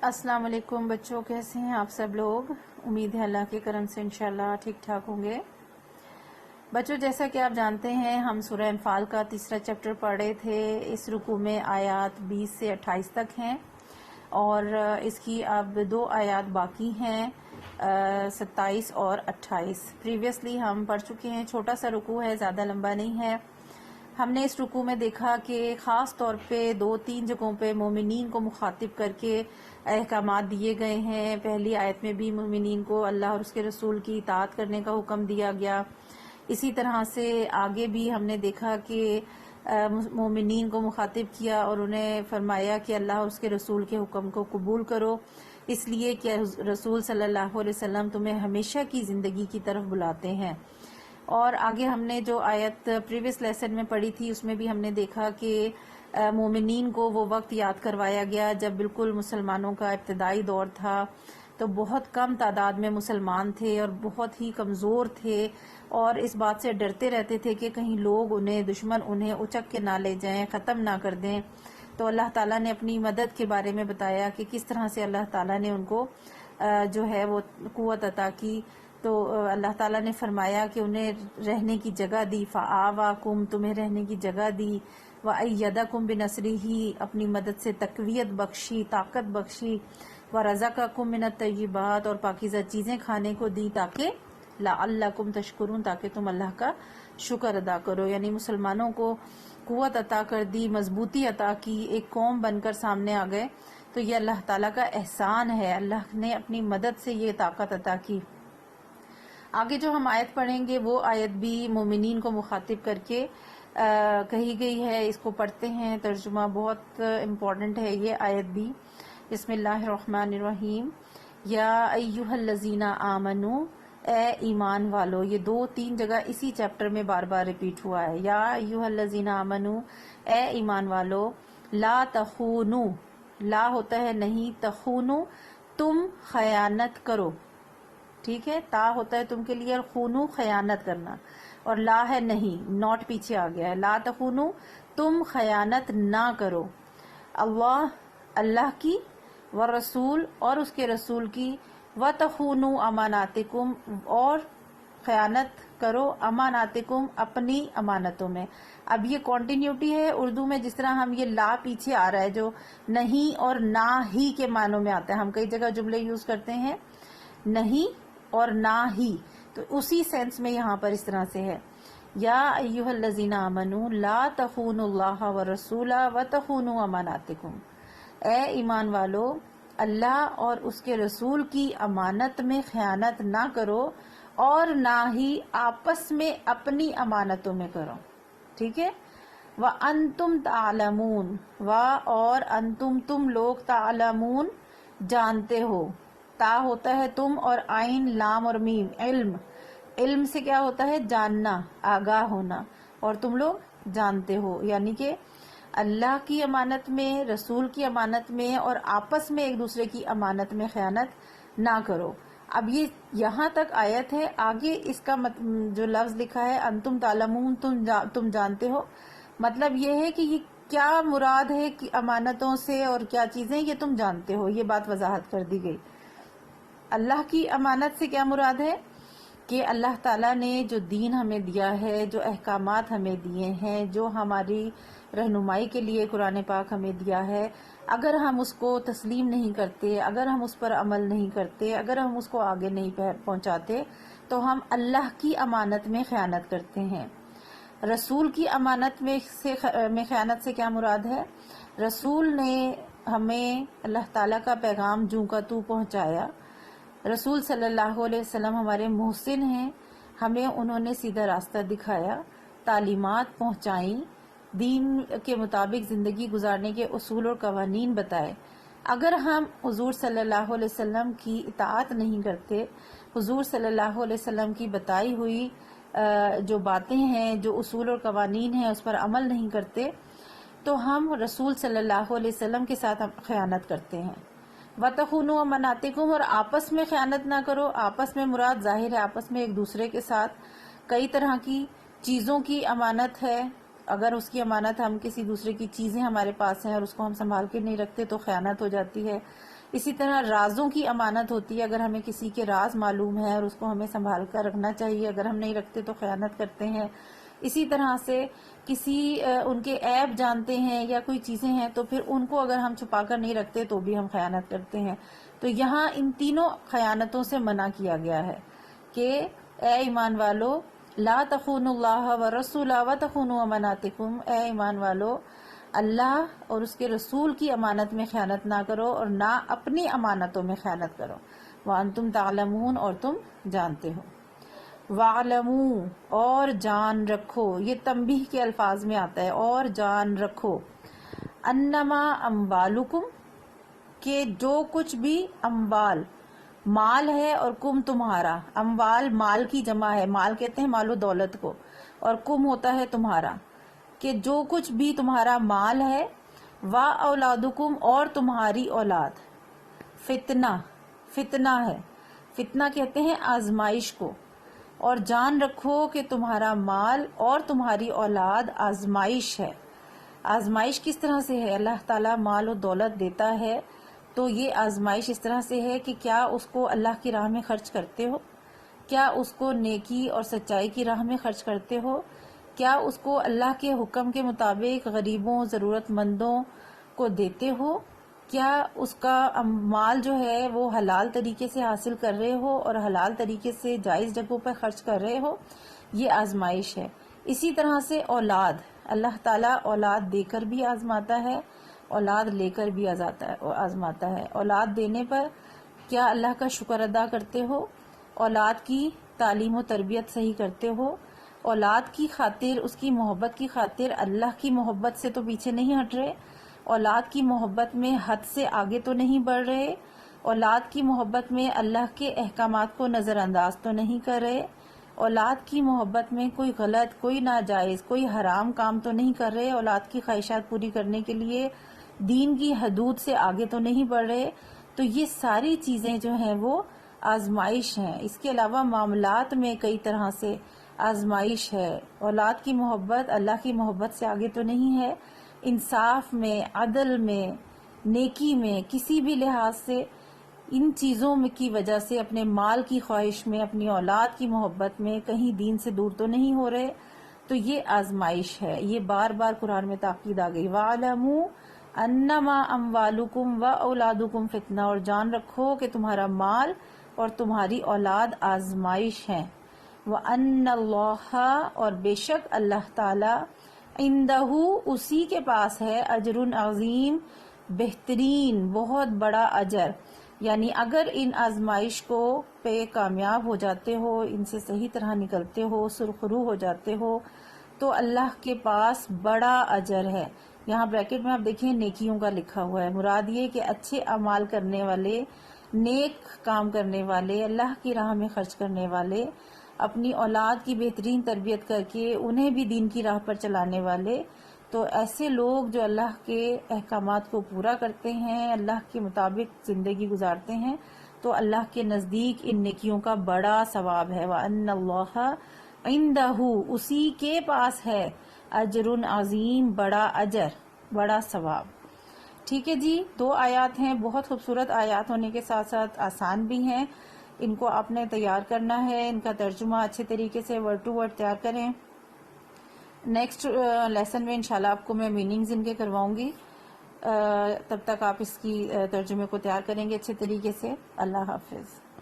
السلام علیکم بچوں، کیسے ہیں آپ سب لوگ؟ امید ہے اللہ کے کرم سے انشاءاللہ ٹھیک ٹھاک ہوں گے۔ بچوں، جیسا کہ آپ جانتے ہیں ہم سورہ انفال کا تیسرا چیپٹر پڑھ رہے تھے۔ اس رکوع میں آیات 20 سے 28 تک ہیں اور اس کی اب 2 آیات باقی ہیں، 27 اور 28۔ پریویسلی ہم پڑھ چکے ہیں، چھوٹا سا رکوع ہے، زیادہ لمبا نہیں ہے۔ ہم نے اس رکوع میں دیکھا کہ خاص طور پہ 2-3 جگہوں پہ مومنین کو مخاطب کر کے احکامات دیے گئے ہیں۔ پہلی آیت میں بھی مومنین کو اللہ اور اس کے رسول کی اطاعت کرنے کا حکم دیا گیا۔ اسی طرح سے آگے بھی ہم نے دیکھا کہ مومنین کو مخاطب کیا اور انہیں فرمایا کہ اللہ اور اس کے رسول کے حکم کو قبول کرو، اس لیے کہ رسول صلی اللہ علیہ وسلم تمہیں ہمیشہ کی زندگی کی طرف بلاتے ہیں۔ اور آگے ہم نے جو آیت پریویس لیسن میں پڑھی تھی اس میں بھی ہم نے دیکھا کہ مومنین کو وہ وقت یاد کروایا گیا جب بالکل مسلمانوں کا ابتدائی دور تھا، تو بہت کم تعداد میں مسلمان تھے اور بہت ہی کمزور تھے اور اس بات سے ڈرتے رہتے تھے کہ کہیں لوگ دشمن انہیں اچک کے نہ لے جائیں، ختم نہ کر دیں۔ تو اللہ تعالیٰ نے اپنی مدد کے بارے میں بتایا کہ کس طرح سے اللہ تعالیٰ نے ان کو جو ہے وہ قوت عطا کی۔ تو اللہ تعالیٰ نے فرمایا کہ انہیں رہنے کی جگہ دی، فآواکم، تمہیں رہنے کی جگہ دی، وأیدکم بنصرہ، اپنی مدد سے تقویت بخشی، طاقت بخشی، ورزقکم من الطیبات، اور پاکیزہ چیزیں کھانے کو دی تاکہ لعلکم تشکرون، تاکہ تم اللہ کا شکر ادا کرو۔ یعنی مسلمانوں کو قوت عطا کر دی، مضبوطی عطا کی، ایک قوم بن کر سامنے آ گئے۔ تو یہ اللہ تعالیٰ کا احسان ہے، اللہ نے اپنی مدد سے یہ طاقت عطا کی۔ آگے جو ہم آیت پڑھیں گے وہ آیت بھی مومنین کو مخاطب کر کے کہی گئی ہے۔ اس کو پڑھتے ہیں، ترجمہ بہت امپورٹنٹ ہے یہ آیت بھی۔ بسم اللہ الرحمن الرحیم۔ یا ایھا الذین آمنو، اے ایمان والو۔ یہ 2-3 جگہ اسی چیپٹر میں بار بار ریپیٹ ہوا ہے۔ یا ایھا الذین آمنو، اے ایمان والو، لا تخونوا، لا ہوتا ہے نہیں، تخونوا تم خیانت کرو، ٹھیک ہے، تا ہوتا ہے تم کے لیے، اور خونو خیانت کرنا، اور لا ہے نہیں، نوٹ پیچھے آ گیا ہے، لا تخونو تم خیانت نہ کرو، اللہ کی، والرسول اور اس کے رسول کی، وتخونو اماناتکم اور خیانت کرو اماناتکم اپنی امانتوں میں۔ اب یہ کنٹینیوٹی ہے اردو میں، جس طرح ہم یہ لا پیچھے آ رہا ہے جو نہیں اور نہ ہی کے معنوں میں آتا ہے، ہم کئی جگہ جملے یوز کرتے ہیں نہیں اور نہ ہی، تو اسی سینس میں یہاں پر اس طرح سے ہے۔ یا ایھا الذین آمنوا لا تخونوا اللہ والرسول وتخونوا اماناتکم، اے ایمان والو، اللہ اور اس کے رسول کی امانت میں خیانت نہ کرو اور نہ ہی آپس میں اپنی امانتوں میں کرو، ٹھیک ہے۔ وَأَنْتُمْ تَعْلَمُونَ، اور انتم تم لوگ، تعلمون جانتے ہو، تا ہوتا ہے تم اور عین لام اور میم، علم، علم سے کیا ہوتا ہے جاننا، آگاہ ہونا، اور تم لوگ جانتے ہو، یعنی کہ اللہ کی امانت میں، رسول کی امانت میں اور آپس میں ایک دوسرے کی امانت میں خیانت نہ کرو۔ اب یہ یہاں تک آیت ہے، آگے اس کا جو لفظ لکھا ہے انتم تعلمون، تم جانتے ہو، مطلب یہ ہے کہ یہ کیا مراد ہے کہ امانتوں سے اور کیا چیزیں یہ تم جانتے ہو، یہ بات وضاحت کر دی گئی۔ اللہ کی امانت سے کیا مراد ہے کہ اللہ تعالیٰ نے جو دین ہمیں دیا ہے، جو احکامات ہمیں دیے ہیں، جو ہماری رہنمائی کے لیے قرآن پاک ہمیں دیا ہے، اگر ہم اس کو تسلیم نہیں کرتے، اگر ہم اس پر عمل نہیں کرتے، اگر ہم اس کو آگے نہیں پہنچاتے، تو ہم اللہ کی امانت میں خیانت کرتے ہیں۔ رسول کی امانت میں خیانت سے کیا مراد ہے؟ رسول نے ہمیں اللہ تعالیٰ کا پیغام جوں کا تو پہنچایا، رسول صلی اللہ علیہ وسلم ہمارے محسن ہیں، ہمیں انہوں نے سیدھا راستہ دکھایا، تعلیمات پہنچائیں، دین کے مطابق زندگی گزارنے کے اصول اور قوانین بتائے۔ اگر ہم حضور صلی اللہ علیہ وسلم کی اطاعت نہیں کرتے، حضور صلی اللہ علیہ وسلم کی بتائی ہوئی جو باتیں ہیں، جو اصول اور قوانین ہیں، اس پر عمل نہیں کرتے، تو ہم رسول صلی اللہ علیہ وسلم کے ساتھ خیانت کرتے ہیں۔ وَتَخُونُوا أَمَانَاتِكُمْ، اور آپس میں خیانت نہ کرو، آپس میں مراد ظاہر ہے آپس میں ایک دوسرے کے ساتھ کئی طرح کی چیزوں کی امانت ہے، اگر اس کی امانت ہم کسی دوسرے کی چیزیں ہمارے پاس ہیں اور اس کو ہم سنبھال کے نہیں رکھتے تو خیانت ہو جاتی ہے، اسی طرح رازوں کی امانت ہوتی ہے، اگر ہمیں کسی کے راز معلوم ہے اور اس کو ہمیں سنبھال کر رکھنا چاہیے، اگر ہم نہیں رکھتے تو خیانت کرتے ہیں۔ اسی طرح سے کسی ان کے عیب جانتے ہیں یا کوئی چیزیں ہیں تو پھر ان کو اگر ہم چھپا کر نہیں رکھتے تو بھی ہم خیانت کرتے ہیں۔ تو یہاں ان تینوں خیانتوں سے منع کیا گیا ہے کہ اے ایمان والو لا تخونوا اللہ ورسولہ وتخونوا اماناتکم، اے ایمان والو اللہ اور اس کے رسول کی امانت میں خیانت نہ کرو اور نہ اپنی امانتوں میں خیانت کرو، وانتم تعلمون، اور تم جانتے ہو۔ وَاعْلَمُوا، اور جان رکھو، یہ تنبیہ کے الفاظ میں آتا ہے، اور جان رکھو، انما اموالکم، کہ جو کچھ بھی اموال مال ہے اور کم تمہارا، اموال مال کی جمع ہے، مال کہتے ہیں مال و دولت کو، اور کم ہوتا ہے تمہارا، کہ جو کچھ بھی تمہارا مال ہے، وا اولادکم، اور تمہاری اولاد، فتنہ ہے، فتنہ کہتے ہیں آزمائش کو، اور جان رکھو کہ تمہارا مال اور تمہاری اولاد آزمائش ہے۔ آزمائش کس طرح سے ہے؟ اللہ تعالیٰ مال و دولت دیتا ہے تو یہ آزمائش اس طرح سے ہے کہ کیا اس کو اللہ کی راہ میں خرچ کرتے ہو، کیا اس کو نیکی اور سچائی کی راہ میں خرچ کرتے ہو، کیا اس کو اللہ کے حکم کے مطابق غریبوں ضرورت مندوں کو دیتے ہو، کیا اس کا مال جو ہے وہ حلال طریقے سے حاصل کر رہے ہو اور حلال طریقے سے جائز جگہوں پر خرچ کر رہے ہو، یہ آزمائش ہے۔ اسی طرح سے اولاد، اللہ تعالیٰ اولاد دے کر بھی آزماتا ہے، اولاد لے کر بھی آزماتا ہے۔ اولاد دینے پر کیا اللہ کا شکر ادا کرتے ہو، اولاد کی تعلیم و تربیت صحیح کرتے ہو، اولاد کی خاطر، اس کی محبت کی خاطر اللہ کی محبت سے تو پیچھے نہیں ہٹ رہے، اولاد کی محبت میں حد سے آگے تو نہیں بڑھ رہے، اولاد کی محبت میں اللہ کے احکامات کو نظر انداز تو نہیں کر رہے، اولاد کی محبت میں کوئی غلط، کوئی ناجائز، کوئی حرام کام تو نہیں کر رہے، اولاد کی خواہشات پوری کرنے کے لیے دین کی حدود سے آگے تو نہیں بڑھ رہے، تو یہ ساری چیزیں جو ہیں وہ آزمائش ہیں۔ اس کے علاوہ معاملات میں کئی طرح سے آزمائش ہے۔ اولاد کی محبت اللہ کی محبت سے آگے تو نہیں ہے، انصاف میں، عدل میں، نیکی میں، کسی بھی لحاظ سے ان چیزوں کی وجہ سے اپنے مال کی خواہش میں، اپنی اولاد کی محبت میں کہیں دین سے دور تو نہیں ہو رہے، تو یہ آزمائش ہے۔ یہ بار بار قرآن میں تاکید آ گئی، وَاعْلَمُوا أَنَّمَا أَمْوَالُكُمْ وَأَوْلَادُكُمْ فِتْنَةٌ، اور جان رکھو کہ تمہارا مال اور تمہاری اولاد آزمائش ہیں، وَأَنَّ اللَّهَ، اور بے شک اللہ تعالی، عِندَهُ، اسی کے پاس ہے، اجر عظیم، بہترین، بہت بڑا اجر۔ یعنی اگر ان آزمائش کو پہ کامیاب ہو جاتے ہو، ان سے صحیح طرح نکلتے ہو، سرخرو ہو جاتے ہو، تو اللہ کے پاس بڑا اجر ہے۔ یہاں بریکٹ میں آپ دیکھیں نیکیوں کا لکھا ہوا ہے، مراد یہ کہ اچھے اعمال کرنے والے، نیک کام کرنے والے، اللہ کی راہ میں خرچ کرنے والے، اپنی اولاد کی بہترین تربیت کر کے انہیں بھی دین کی راہ پر چلانے والے، تو ایسے لوگ جو اللہ کے احکامات کو پورا کرتے ہیں، اللہ کے مطابق زندگی گزارتے ہیں، تو اللہ کے نزدیک ان نیکیوں کا بڑا ثواب ہے۔ وَأَنَّ اللَّهَ عِندَهُ، اسی کے پاس ہے، اجر عظیم، بڑا اجر، بڑا ثواب۔ ٹھیک ہے جی، 2 آیات ہیں، بہت خوبصورت آیات ہونے کے ساتھ ساتھ آسان بھی ہیں۔ ان کو آپ نے تیار کرنا ہے، ان کا ترجمہ اچھے طریقے سے ورڈ ٹو ورڈ تیار کریں۔ نیکسٹ لیسن میں انشاءاللہ آپ کو میں میننگز ان کے کرواؤں گی، تب تک آپ اس کی ترجمے کو تیار کریں گے اچھے طریقے سے۔ اللہ حافظ۔